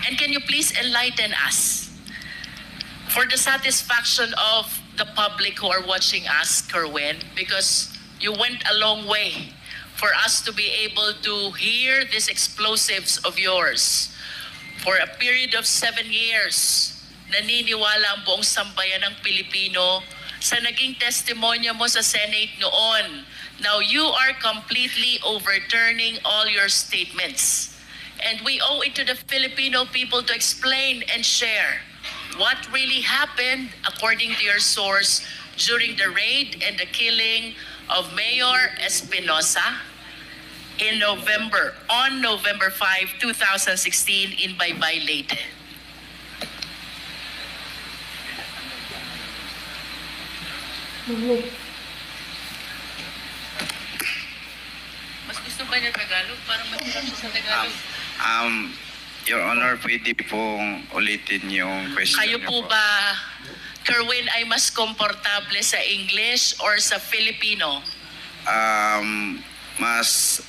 And can you please enlighten us for the satisfaction of the public who are watching us, Kerwin, because you went a long way for us to be able to hear these explosives of yours. For a period of 7 years, naniniwala ang buong sambayan ng Pilipino sa naging testimonya mo sa Senate noon. Now you are completely overturning all your statements. And we owe it to the Filipino people to explain and share what really happened according to your source during the raid and the killing of Mayor Espinosa on November 5, 2016 in Baybay, Leyte. Mas gusto ba niya Tagalog? Parang mahirap siya sa Tagalog. Your Honor, pwede pong ulitin yung question Kayo niyo po ba, Kerwin, ay mas komportable sa English or sa Filipino? Mas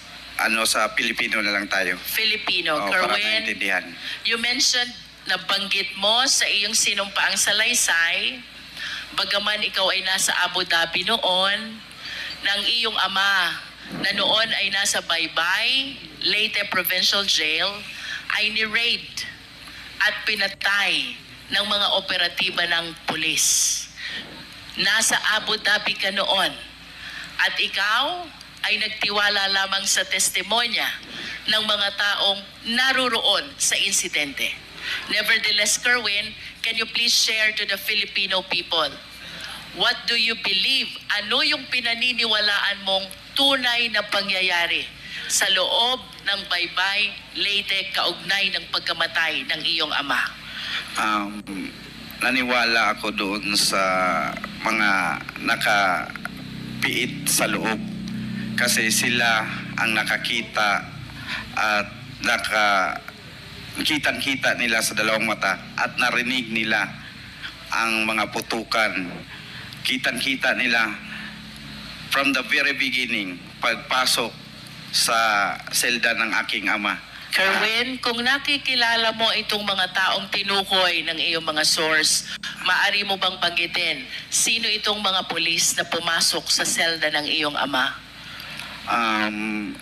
sa Pilipino na lang tayo. Filipino. Para Kerwin, maintindihan. you mentioned, nabanggit mo sa iyong sinumpaang salaysay, bagaman ikaw ay nasa Abu Dhabi noon, ng iyong ama na noon ay nasa Baybay, Leyte Provincial Jail, ay ni-raid at pinatay ng mga operatiba ng pulis. Nasa Abu Dhabi ka noon at ikaw ay nagtiwala lamang sa testimonya ng mga taong naruroon sa insidente. Nevertheless, Kerwin, can you please share to the Filipino people, what do you believe? Ano yung pinaniniwalaan mong tunay na pangyayari sa loob ng Baybay, Leyte, kaugnay ng pagkamatay ng iyong ama? Naniwala ako doon sa mga nakapiit sa loob kasi sila ang nakakita at kitang-kita nila sa dalawang mata at narinig nila ang mga putukan. Kitang-kita nila from the very beginning, pagpasok sa selda ng aking ama. Kerwin, kung nakikilala mo itong mga taong tinukoy ng iyong mga source, maaari mo bang banggitin sino itong mga pulis na pumasok sa selda ng iyong ama?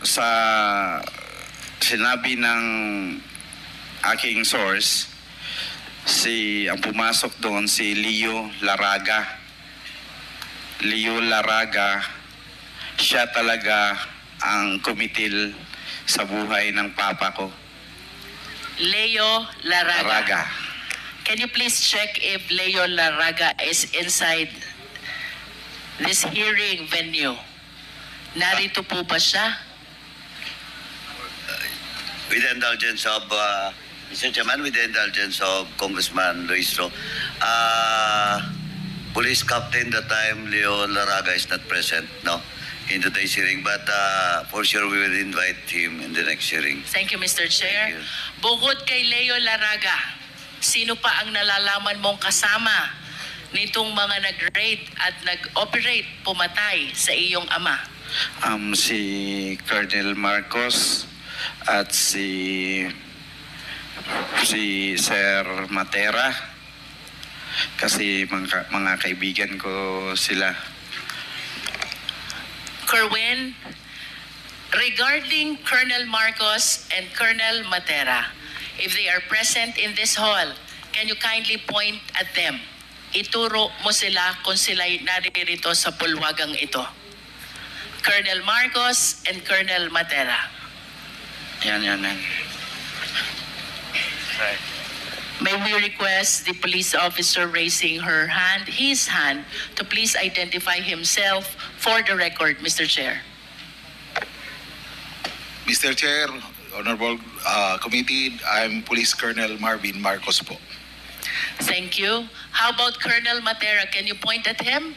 Sa sinabi ng aking source, ang pumasok doon si Leo Laraga. Leo Laraga, siya talaga ang kumitil sa buhay ng papa ko. Leo Laraga. Laraga. Can you please check if Leo Laraga is inside this hearing venue? Narito po ba siya? With the indulgence of, Mr. Chairman, with the indulgence of Congressman Luis Ro, Police Captain that time, Leo Laraga, is not present, no, in today's hearing, but for sure we will invite him in the next hearing. Thank you, Mr. Chair. Thank you. Bukod kay Leo Laraga, sino pa ang nalalaman mong kasama nitong mga nag-raid at nag-operate pumatay sa iyong ama? Si Colonel Marcos at si Sir Matera kasi mga kaibigan ko sila. Kerwin, regarding Colonel Marcos and Colonel Matera, if they are present in this hall, can you kindly point at them? Ituro mo sila kung sila'y naririto sa bulwagang ito. Colonel Marcos and Colonel Matera. Yan. Right. May we request the police officer raising his hand, to please identify himself for the record, Mr. Chair. Mr. Chair, Honorable Committee, I'm Police Colonel Marvin Marcos po. Thank you. How about Colonel Matera? Can you point at him?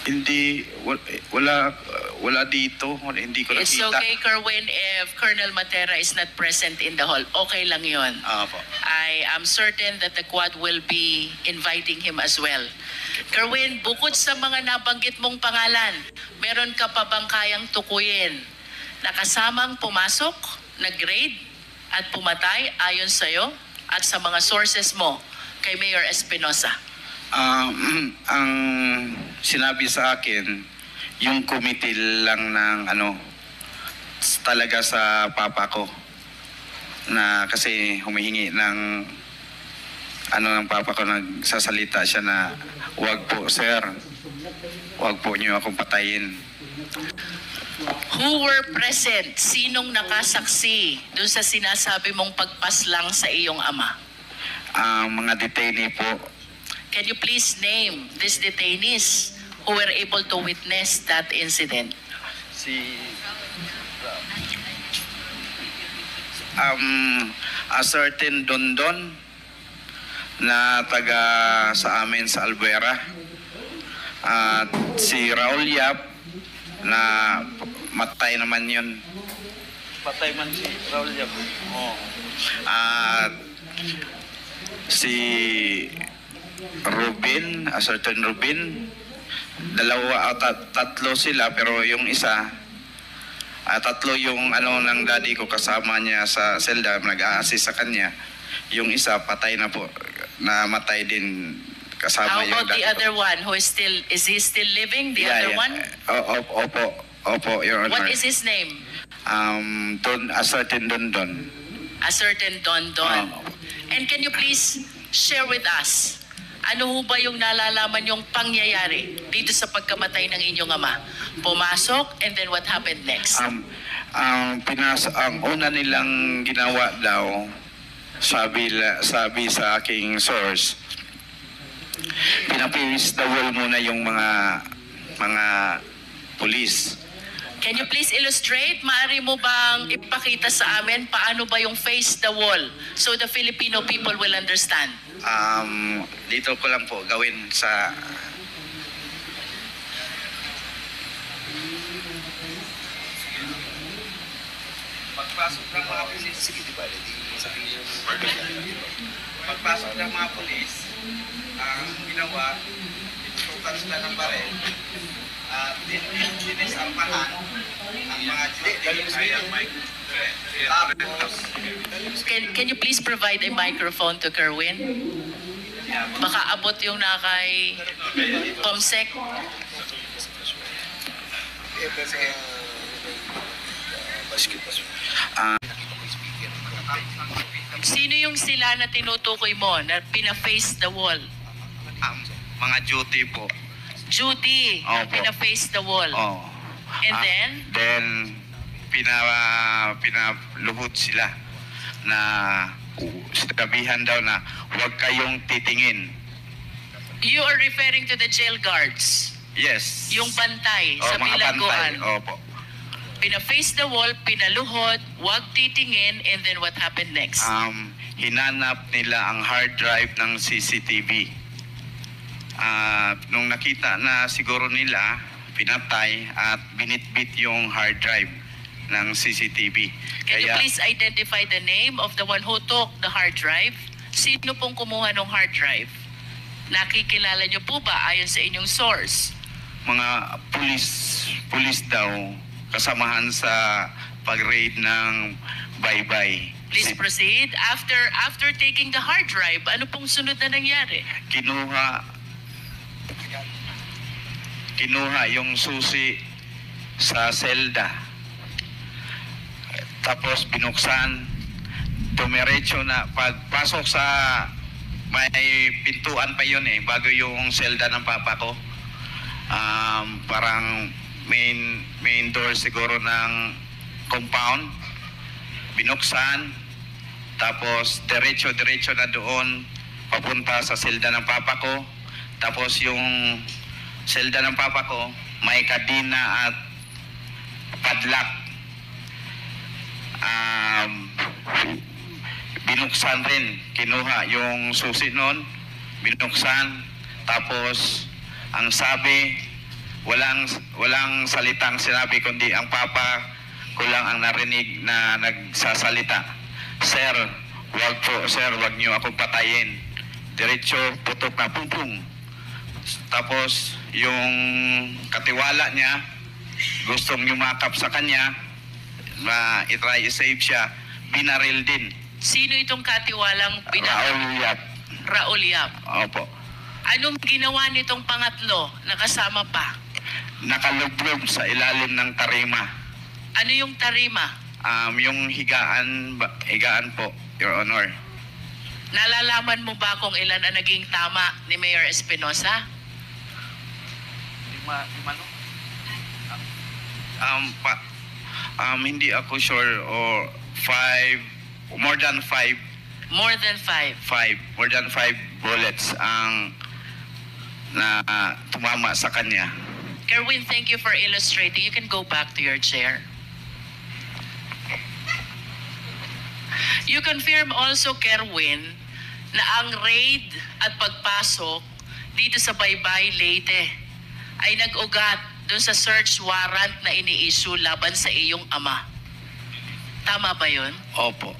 Hindi, wala, wala dito. Hindi ko It's nakita. okay, Kerwin, if Colonel Matera is not present in the hall. Okay lang yon. Po. I am certain that the Quad will be inviting him as well. Kerwin, bukod sa mga nabanggit mong pangalan, meron ka pa bang kayang tukuyin na kasamang pumasok, nag-raid at pumatay ayon sa'yo at sa mga sources mo kay Mayor Espinosa? Ang sinabi sa akin, yung committee lang ng talaga sa papa ko na kasi humihingi ng ng papa ko, nagsasalita siya na wag po sir, wag po niyo akong patayin. Who were present? Sinong nakasaksi doon sa sinasabi mong pagpaslang sa iyong ama? Mga detainee po. Can you please name these detainees who were able to witness that incident? A certain Dondon na taga sa amin sa Albuera, at si Raul Yap na matay naman yun. Patay man si Raul Yap. At si Rubin, a certain Rubin, dalawa o tatlo sila, pero yung isa, tatlo yung ng daddy ko kasama niya sa selda, nag-a-assist sa kanya. Yung isa patay na po, namatay din kasama How yung about the daddy ko. other one who is he still living? The other one? Opo, Your Honor. What is his name? A certain Dondon. A certain Don Don. And can you please share with us, ano ho ba yung nalalaman yung pangyayari dito sa pagkamatay ng inyong ama? Pumasok, and then what happened next? Ang una nilang ginawa daw, sabi sa aking source, pinapilis the wall muna yung mga pulis. Can you please illustrate? Maaari mo bang ipakita sa amin paano ba yung face the wall so the Filipino people will understand? Dito ko lang po gawin sa pagpasok ng mga pulis. Pagpasok ng mga pulis, ang ginawa, itutukan sila ng baril at dinisampahan ang mga tapos Can you please provide a microphone to Kerwin? Baka abot yung nakay Comsec. Sino yung sila na tinutukoy mo na pina-face the wall? mga duty po. Judy, na Opo. pina-face the wall. Oh. And then? Then, pinaluhod sila na sinabihan daw na huwag kayong titingin. You are referring to the jail guards. Yes. Yung bantay sa mga bilangguan. bantay. Opo. Pina-face the wall, pinaluhod, wag titingin, and then what happened next? Hinanap nila ang hard drive ng CCTV. Nung nakita na siguro nila, pinatay at binitbit yung hard drive ng CCTV. Can you please identify the name of the one who took the hard drive? Sino pong kumuha ng hard drive? Nakikilala niyo po ba ayon sa inyong source? Mga pulis daw kasamahan sa pag-raid ng Baybay. Please proceed. After taking the hard drive, ano pong sunod na nangyari? Kinuha yung susi sa selda. Tapos binuksan, dumiretso na pagpasok sa may pintuan pa yun bago yung selda ng papa ko. Parang main door siguro ng compound. Binuksan, tapos diretso na doon papunta sa selda ng papa ko. Tapos yung selda ng papa ko may kadina at padlock. Binuksan rin, kinuha yung susi noon, binuksan, tapos ang sabi walang salitang sinabi kundi ang papa ko lang ang narinig na nagsasalita. Sir, wag po, sir, wag niyo akong patayin. Diretso, putok na pum-pum. Tapos, yung katiwala niya, gustong yumakap sa kanya, na itry i-save siya, binaril din. Sino itong katiwalang Raul Yap. Raul Yap. Opo. Anong ginawa nitong pangatlo na kasama pa? Nakalublob sa ilalim ng tarima. Ano yung tarima? Yung higaan po, Your Honor. Nalalaman mo ba kung ilan ang naging tama ni Mayor Espinosa? Hindi ako sure or more than five More than 5. bullets ang na tumama sa kanya. Kerwin, thank you for illustrating. You can go back to your chair. You confirm also, Kerwin, na ang raid at pagpasok dito sa Baybay, Leyte ay nag-ugat doon sa search warrant na ini-issue laban sa iyong ama. Tama ba yun? Opo,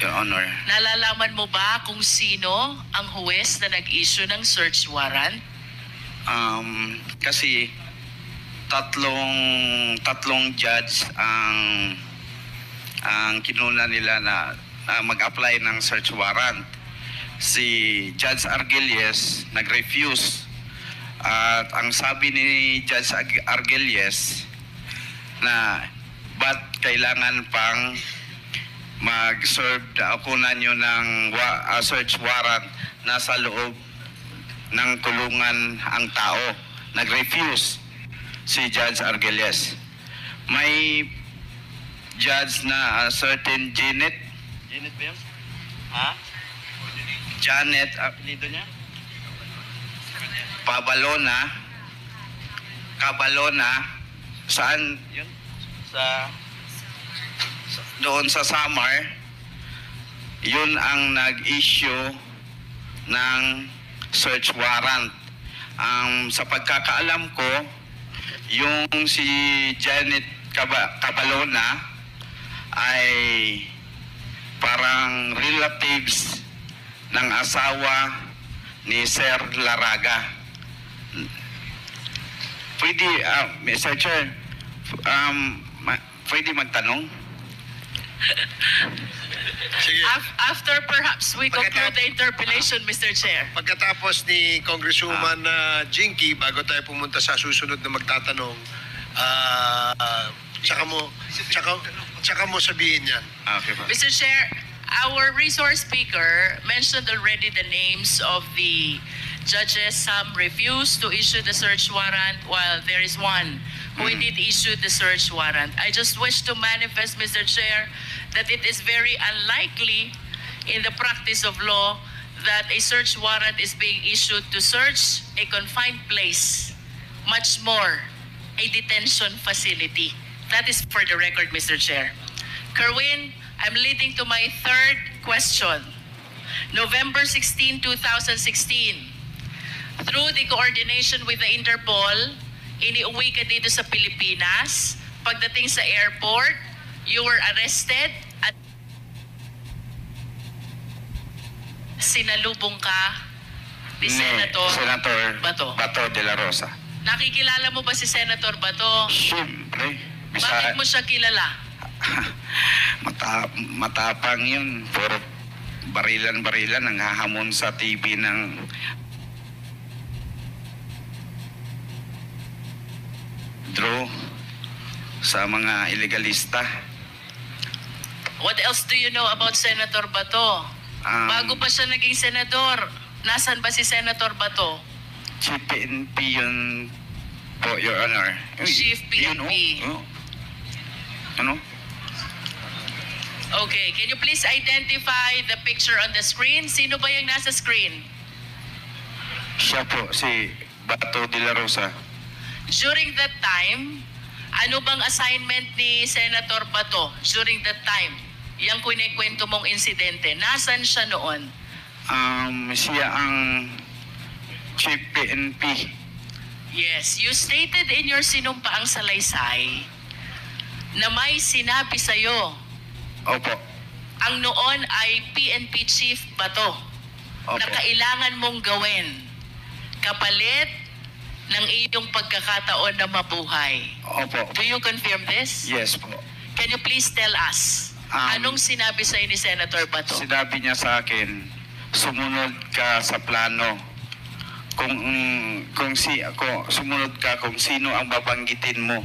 Your Honor. Nalalaman mo ba kung sino ang huwes na nag-issue ng search warrant? Kasi tatlong judge ang kinuna nila na mag-apply ng search warrant. Si Judge Argelies nag-refuse. At ang sabi ni Judge Argelies na ba't kailangan pang mag-serve ako na nyo ng search warrant nasa loob ng kulungan ang tao. Nag-refuse si Judge Argelies. May judge na certain Janet ba yun? Ha? Janet, apelido niya? Cabalona, saan yun? Doon sa Samar, yun ang nag-issue ng search warrant. Sa pagkakaalam ko, yung si Janet Cabalona ay parang relatives ng asawa ni Sir Laraga. Pwede, Mr. Chair, pwede magtanong? Sige. After perhaps we conclude the interpellation, Mr. Chair. Pagkatapos ni Congresswoman Jinky, bago tayo pumunta sa susunod na magtatanong, tsaka mo sabihin yan. Okay po. Mr. Chair, our resource speaker mentioned already the names of the judges. Some refused to issue the search warrant while there is one who indeed issued the search warrant. I just wish to manifest, Mr. Chair, that it is very unlikely in the practice of law that a search warrant is being issued to search a confined place, much more a detention facility. That is for the record, Mr. Chair. Kerwin, I'm leading to my third question. November 16, 2016, through the coordination with the Interpol, iniuwi ka dito sa Pilipinas. Pagdating sa airport, you were arrested at sinalubong ka ni Senator Bato. Bato de la Rosa. Nakikilala mo ba si Senator Bato? Siyempre. Bakit mo siya kilala? Matapang yun. Puro barilan-barilan ang hahamon sa TV ng draw sa mga illegalista. What else do you know about Senator Bato? Bago pa siya naging senador, nasan ba si Senator Bato? Chief PNP yun po, Your Honor. Chief Yun, PNP. Ano? Okay, can you please identify the picture on the screen? Sino ba yung nasa screen? Siya po, si Bato de la Rosa. During that time, ano bang assignment ni Senator Bato during that time? Yang kunikwento mong insidente, nasan siya noon? Siya ang Chief PNP. Yes, you stated in your sinumpaang salaysay na may sinabi sa'yo Opo. ang noon ay PNP Chief Bato Opo. na kailangan mong gawin kapalit ng iyong pagkakataon na mabuhay. Opo. Do you confirm this? Yes po. Can you please tell us, anong sinabi sa'yo ni Senator Bato? Sinabi niya sa akin, sumunod ka sa plano. Kung sumunod ka kung sino ang babanggitin mo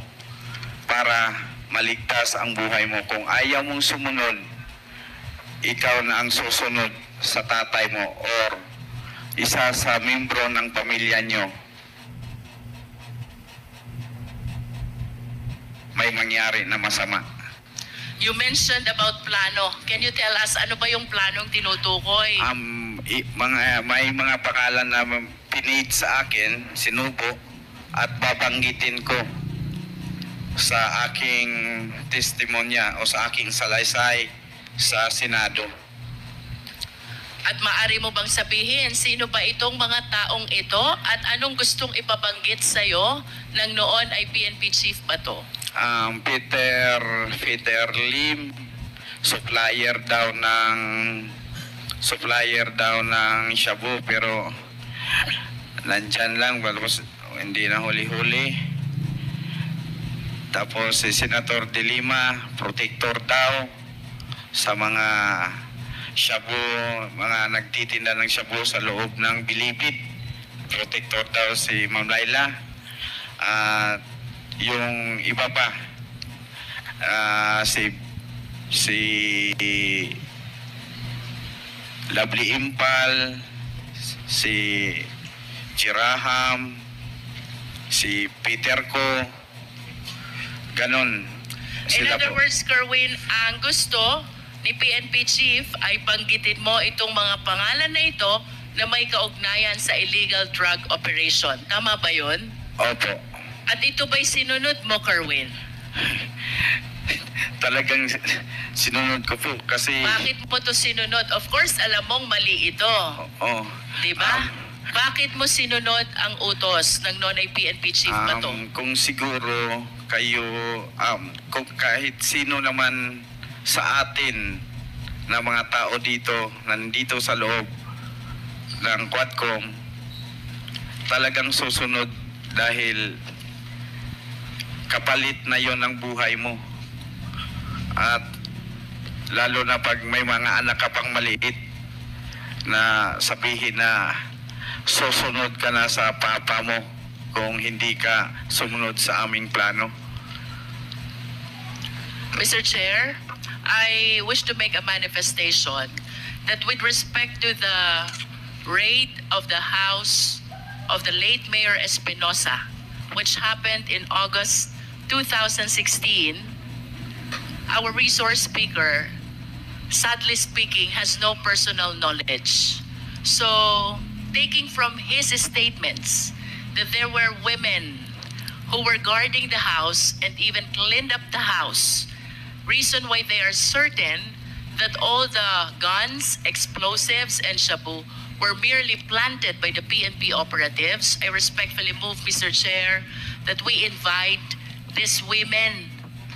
para maligtas ang buhay mo. Kung ayaw mong sumunod, ikaw na ang susunod sa tatay mo or isa sa membro ng pamilya nyo. May mangyari na masama. You mentioned about plano. Can you tell us ano ba yung planong tinutukoy? May mga pangalan na pinid sa akin, sinubo, at babanggitin ko sa aking testimonya o sa aking salaysay sa Senado. At maaari mo bang sabihin sino ba itong mga taong ito at anong gustong ipabanggit sa'yo ng noon ay PNP Chief Bato? Peter Lim, supplier daw ng shabu, pero nandyan lang, hindi na huli-huli. Tapos si Senator De Lima, protector daw sa mga shabu, mga nagtitinda ng shabu sa loob ng Bilibid. Protector daw si Ma'am Laila. At yung iba pa, si Lovely Impal, si Chiraham, si Peter Ko, ganon. In Sila other po. words, Kerwin, ang gusto ni PNP Chief ay banggitin mo itong mga pangalan na ito na may kaugnayan sa illegal drug operation. Tama ba yun? Opo. At ito ba'y sinunod mo, Kerwin? Talagang sinunod ko po kasi... Bakit mo to sinunod? Of course, alam mong mali ito. Oo. Di ba? Bakit mo sinunod ang utos ng noon ay PNP Chief Bato? Kung siguro kayo, kung kahit sino naman sa atin na mga tao dito, nandito sa loob ng Quadcom, talagang susunod dahil kapalit na yon ng buhay mo. At lalo na pag may mga anak ka pang maliit na sabihin na susunod ka na sa papa mo kung hindi ka sumunod sa aming plano. Mr. Chair, I wish to make a manifestation that with respect to the raid of the house of the late Mayor Espinosa, which happened in August 2016, our resource speaker, sadly speaking, has no personal knowledge. So, taking from his statements that there were women who were guarding the house and even cleaned up the house, reason why they are certain that all the guns, explosives, and shabu were merely planted by the PNP operatives, I respectfully move, Mr. Chair, that we invite these women,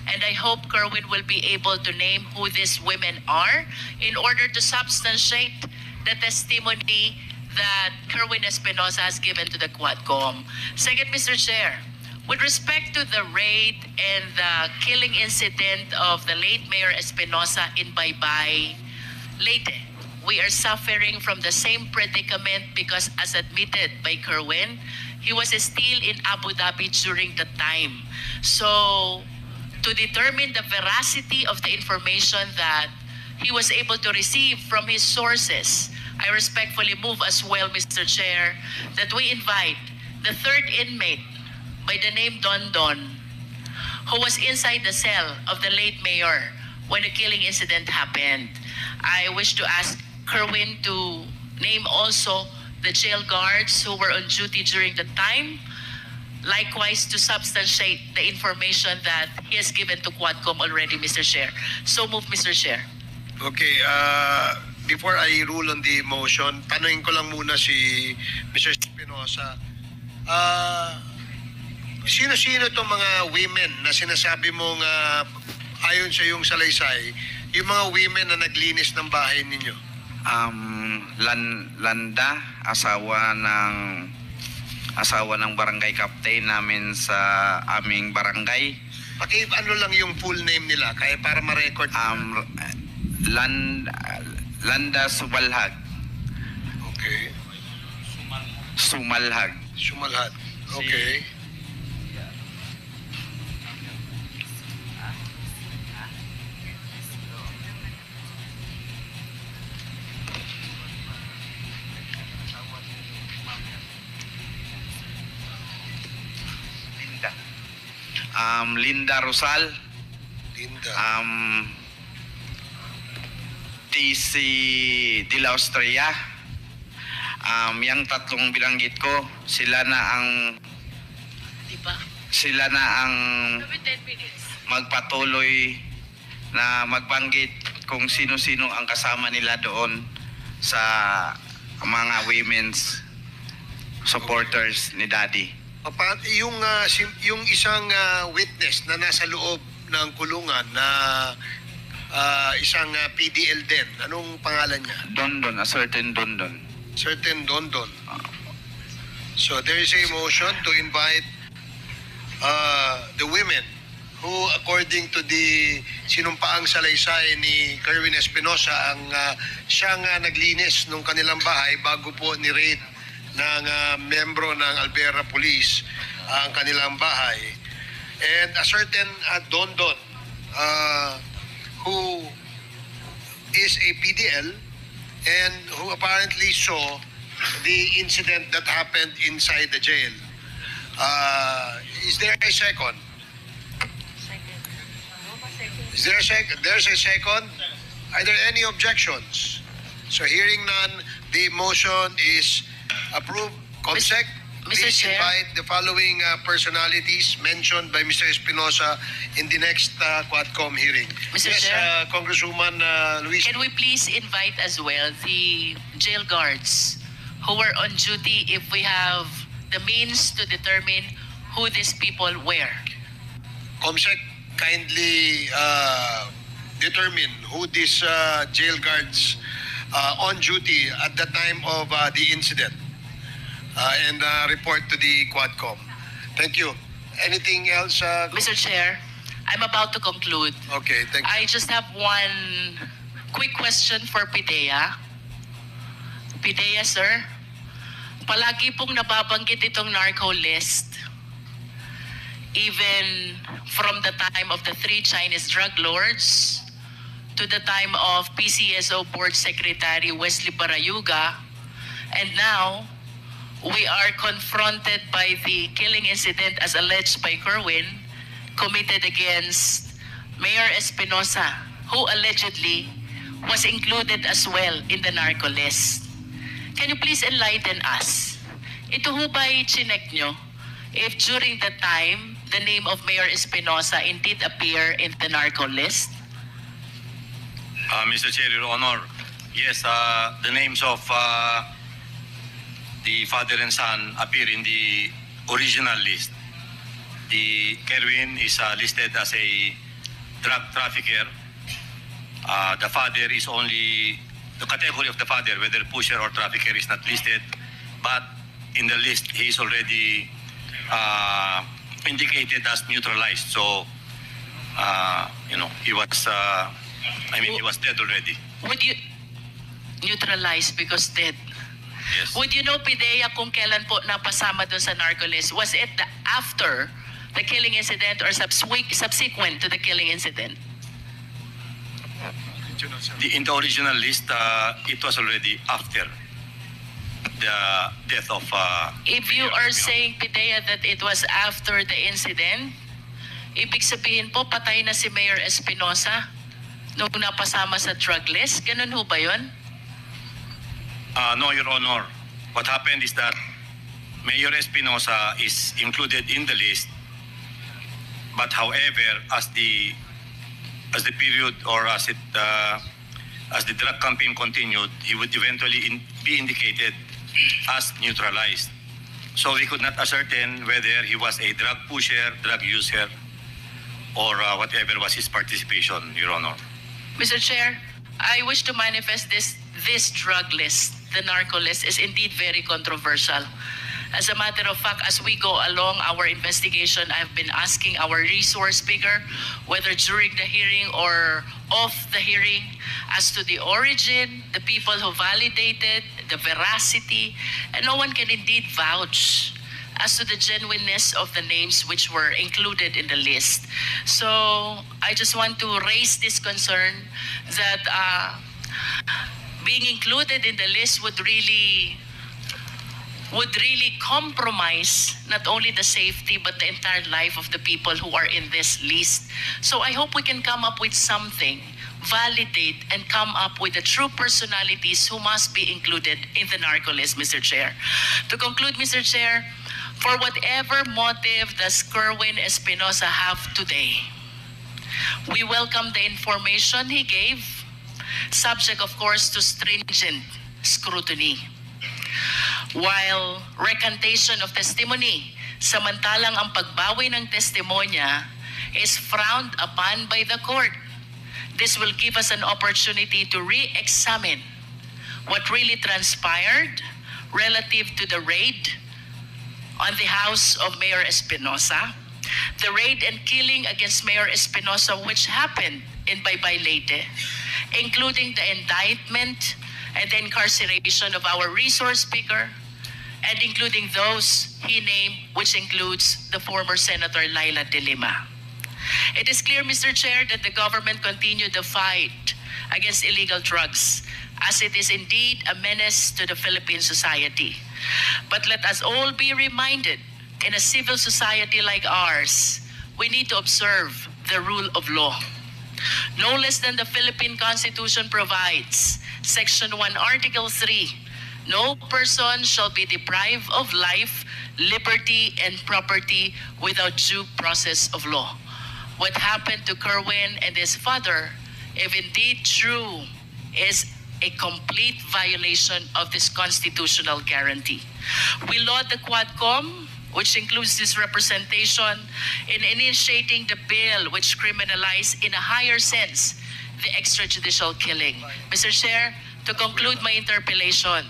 and I hope Kerwin will be able to name who these women are in order to substantiate the testimony that Kerwin Espinosa has given to the Quadcom. Second, Mr. Chair, with respect to the raid and the killing incident of the late Mayor Espinosa in Baybay, Leyte, we are suffering from the same predicament because, as admitted by Kerwin, he was still in Abu Dhabi during the time. So, to determine the veracity of the information that he was able to receive from his sources, I respectfully move as well, Mr. Chair, that we invite the third inmate by the name Don Don, who was inside the cell of the late mayor when the killing incident happened. I wish to ask Kerwin to name also the jail guards who were on duty during the time, likewise to substantiate the information that he has given to Quadcom already, Mr. Chair. So move, Mr. Chair. Okay, before I rule on the motion, tanungin ko lang muna si Mr. Espinosa. Sino-sino itong mga women na sinasabi mong ayon sa iyong salaysay, yung mga women na naglinis ng bahay ninyo? Landa, asawa ng barangay captain namin sa aming barangay. Ano lang yung full name nila kaya para ma-record. Landa Sumalhag. Okay. Sumalhag. Sumalhat. Okay. Linda Rosal. Linda. TC de la Austria. Yang tatlong binanggit ko, sila na ang magpatuloy na magbanggit kung sino-sino ang kasama nila doon sa mga women's supporters ni Daddy. Yung isang witness na nasa loob ng kulungan na isang PDL din, anong pangalan niya? Dondon, a certain Dondon. Certain Dondon. So there is a motion to invite the women who, according to the sinumpaang salaysay ni Kerwin Espinosa, ang siyang naglinis ng kanilang bahay bago po ni-raid ng membro ng Alvera Police ang kanilang bahay. And a certain Dondon who is a PDL and who apparently saw the incident that happened inside the jail. Is there a second? Is there a second? There's a second. Are there any objections? So hearing none, the motion is approved. Comsec, Mr. please Chair. invite the following personalities mentioned by Mr. Espinosa in the next Quadcom hearing. Mr. Yes, Chair. Congresswoman Luis. Can we please invite as well the jail guards who were on duty if we have the means to determine who these people were? Comsec, kindly determine who these jail guards on duty at the time of the incident and report to the Quadcom. Thank you. Anything else? Mr. Chair, I'm about to conclude. Okay, thank you. I just have one quick question for Pidea. Pidea, sir, palagi pong nababanggit itong narco list. Even from the time of the 3 Chinese drug lords to the time of PCSO Board Secretary Wesley Barayuga, and now we are confronted by the killing incident as alleged by Kerwin committed against Mayor Espinosa, who allegedly was included as well in the narco list. Can you please enlighten us? Ito ho ba'y chinek nyo if during the time the name of Mayor Espinosa indeed appear in the narco list? Mr. Chair, Your Honor, yes, the names of the father and son appear in the original list. The Kerwin is listed as a drug trafficker. The father is only, the category of the father, whether pusher or trafficker, is not listed, but in the list he is already indicated as neutralized. So, he was, he was dead already. Would you neutralize because dead? Yes. Would you know, Pidea, kung kailan po napasama dun sa narco list? Was it after the killing incident or subsequent to the killing incident? In the original list, it was already after the death of... If you Mayor are Espinosa. saying, Pidea, that it was after the incident, ibig sabihin po, patay na si Mayor Espinosa nung napasama sa drug list? Ganun ho ba yun? No, Your Honor. What happened is that Mayor Espinosa is included in the list, but however, as the period or as the drug campaign continued, he would eventually be indicated as neutralized. So we could not ascertain whether he was a drug pusher, drug user, or whatever was his participation, Your Honor. Mr. Chair, I wish to manifest this drug list, the narco list, is indeed very controversial. As a matter of fact, as we go along our investigation, I've been asking our resource speaker, whether during the hearing or off the hearing, as to the origin, the people who validated, the veracity, and no one can indeed vouch as to the genuineness of the names which were included in the list. So I just want to raise this concern that being included in the list would really compromise not only the safety but the entire life of the people who are in this list. So I hope we can come up with something, validate, and come up with the true personalities who must be included in the narco list, Mr. Chair. To conclude, Mr. Chair, for whatever motive does Kerwin Espinosa have today, we welcome the information he gave, subject of course to stringent scrutiny. While recantation of testimony, samantalang ang pagbawi ng testimonya is frowned upon by the court. This will give us an opportunity to re-examine what really transpired relative to the raid on the house of Mayor Espinosa, the raid and killing against Mayor Espinosa which happened in Baybay Leyte, including the indictment and the incarceration of our resource speaker, and including those he named, which includes the former Senator Laila De Lima. It is clear, Mr. Chair, that the government continued the fight against illegal drugs, as it is indeed a menace to the Philippine society. But let us all be reminded, in a civil society like ours, we need to observe the rule of law. No less than the Philippine Constitution provides, Section 1, Article 3, no person shall be deprived of life, liberty, and property without due process of law. What happened to Kerwin and his father, if indeed true, is a complete violation of this constitutional guarantee. We laud the Quadcom, which includes this representation, in initiating the bill which criminalizes in a higher sense the extrajudicial killing. Mr. Chair, to conclude my interpellation,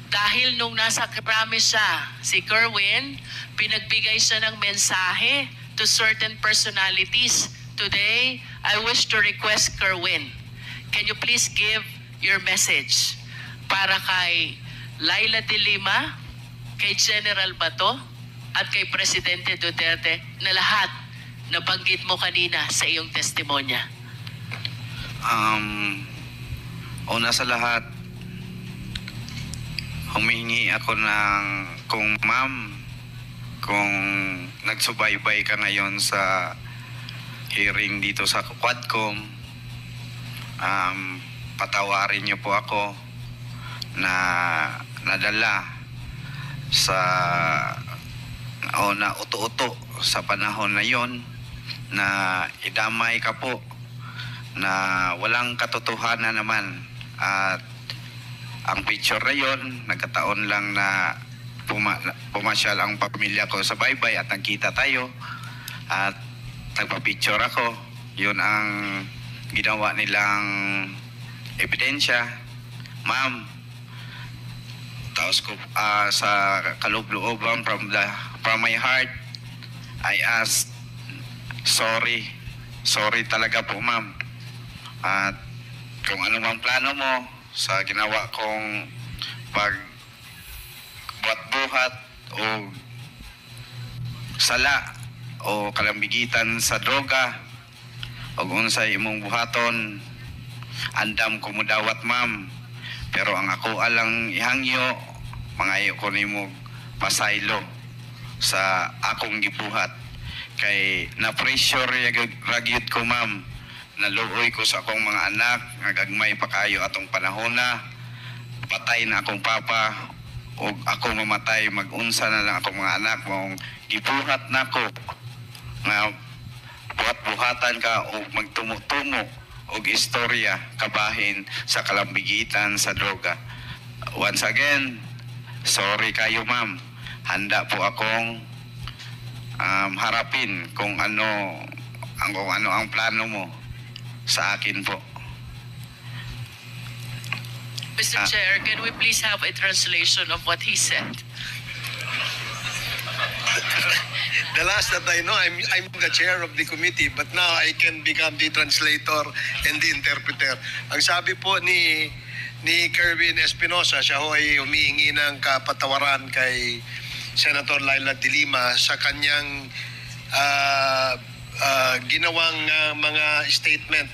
dahil nung nasa krami siya, si Kerwin, pinagbigay siya ng mensahe to certain personalities. Today, I wish to request Kerwin, can you please give your message para kay Laila De Lima, kay General Bato, at kay Presidente Duterte na lahat nabanggit mo kanina sa iyong testimonya? Una sa lahat, humingi ako ng kung ma'am, kung nagsubaybay ka ngayon sa hearing dito sa Quadcom, patawarin niyo po ako na nadala sa na uto-uto sa panahon na yon na idamay ka po na walang katotohanan naman, at ang picture na yon, nagkataon lang na pumasyal ang pamilya ko sa baybay at nagkita tayo at nagpa-picture ako. Yun ang ginawa nilang ebidensya, ma'am. Tapos ko sa kaloob-looban from my heart, I asked, sorry talaga po, ma'am. At kung ano mang plano mo sa ginawa kong pagbuhat-buhat o sala o kalambigitan sa droga o unsay imong buhaton, andam ko mo dawat, ma'am. Pero ang ako alang ihangyo, mangayo ko nimo pasaylo sa akong gibuhat. Kay na-pressure ragyod ko, ma'am. Naluoy ko sa akong mga anak, nagagmay pa kayo atong panahon na patay na akong papa o ako mamatay, mag-unsa na lang akong mga anak mong gibuhat na ko nga buhat-buhatan ka o magtumo-tumo o istorya kabahin sa kalambigitan sa droga. Once again, sorry kayo, ma'am. handa po akong harapin kung ano ang plano mo sa akin po. Mr. Chair, can we please have a translation of what he said? The last that I know, I'm the chair of the committee, but now I can become the translator and the interpreter. Ang sabi po ni Kerwin Espinosa, siya ho ay humihingi ng kapatawaran kay Senator Laila de Lima sa kanyang ginawang mga statement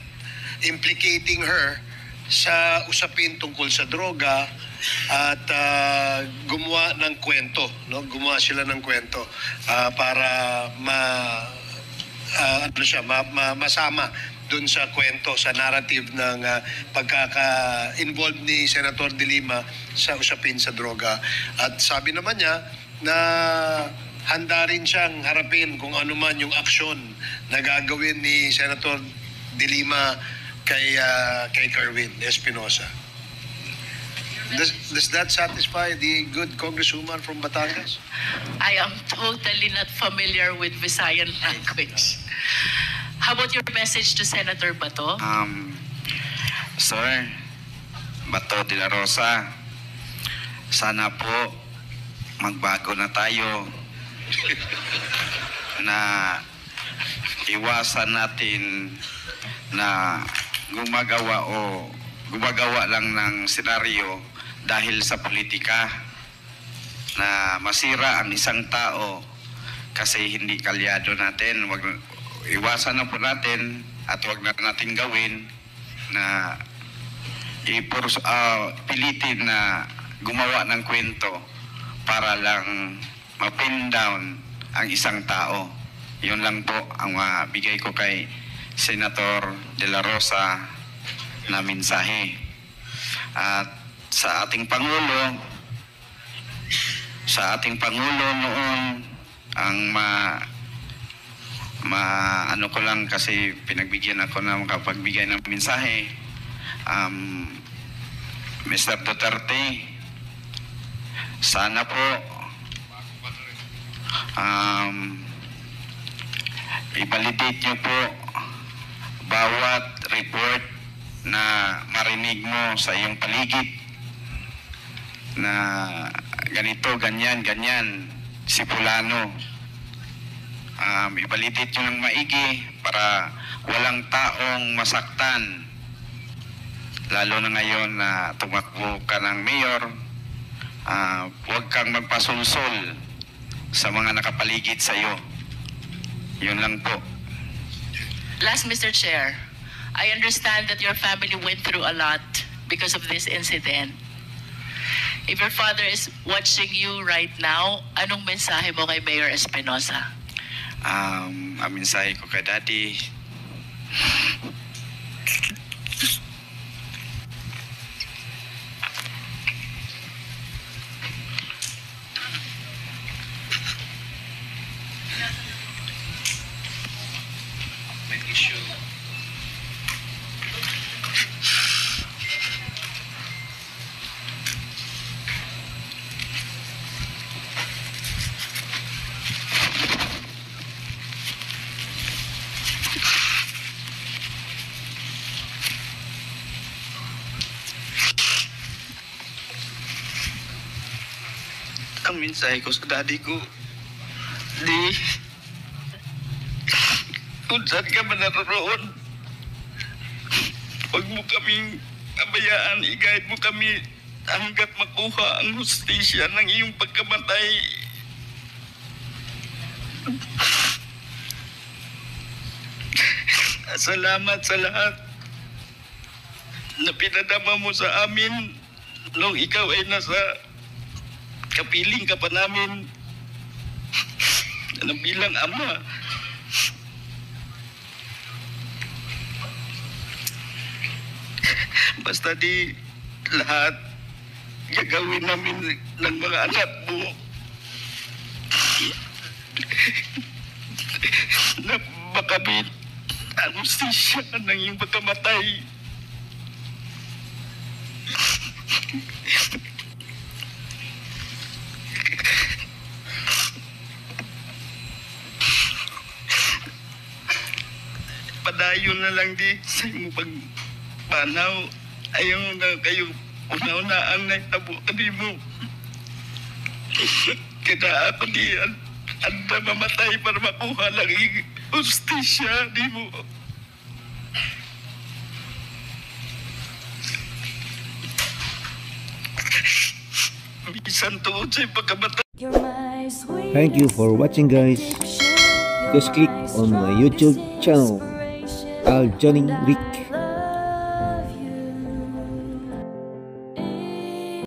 implicating her sa usapin tungkol sa droga at gumawa ng kwento, no? Gumawa sila ng kwento para masama dun sa kwento, sa narrative ng pagkaka-involved ni Senator de Lima sa usapin sa droga. At sabi naman niya na handa rin siyang harapin kung ano man yung aksyon na gagawin ni Senator de Lima kay Kerwin Espinosa. Does that satisfy the good congresswoman from Batangas? I am totally not familiar with Visayan language. How about your message to Senator Bato? Sir, Bato de la Rosa, sana po magbago na tayo na iwasan natin na gumagawa lang ng senaryo dahil sa politika na masira ang isang tao kasi hindi kalyado natin. Iwasan na po natin at wag na natin gawin na pilitin na gumawa ng kwento para lang ma-pin down ang isang tao. Yun lang po ang bigay ko kay Senator De La Rosa na mensahe. At sa ating Pangulo noon ang ano ko lang kasi pinagbigyan ako na makapagbigay ng mensahe, Mr. Duterte, sana po i-validate niyo po bawat report na marinig mo sa iyong paligid na ganito, ganyan, si Fulano. I-validate nyo ng maigi para walang taong masaktan. Lalo na ngayon na tumakbo ka ng mayor, huwag kang magpasulsol sa mga nakapaligid sa iyo. Yun lang po. Last, Mr. Chair, I understand that your family went through a lot because of this incident. If your father is watching you right now, anong mensahe mo kay Mayor Espinosa? Ang mensahe ko kay Daddy, ang mensahe ko sa daddy ko, kung saan ka man naroon, huwag mo kaming abayaan, i-guide mo kami hanggat makuha ang hustisya ng iyong pagkamatay. Salamat sa lahat na pinadama mo sa amin nung ikaw ay nasa kapiling ka pa namin na bilang ama. Basta di lahat gagawin namin ng mga anak mo na makamit ang hustisya ng iyong pagkamatay. padayon na lang di sa imo pagpanaw. Ayaw na kayo una-unaan na itabo mo. Kaya ako di anda mamatay para makuha lang yung justisya di mo. Bisan tuod sa pagkamatay. Thank you for watching, guys. Just click on my YouTube channel, Al Johnny Rick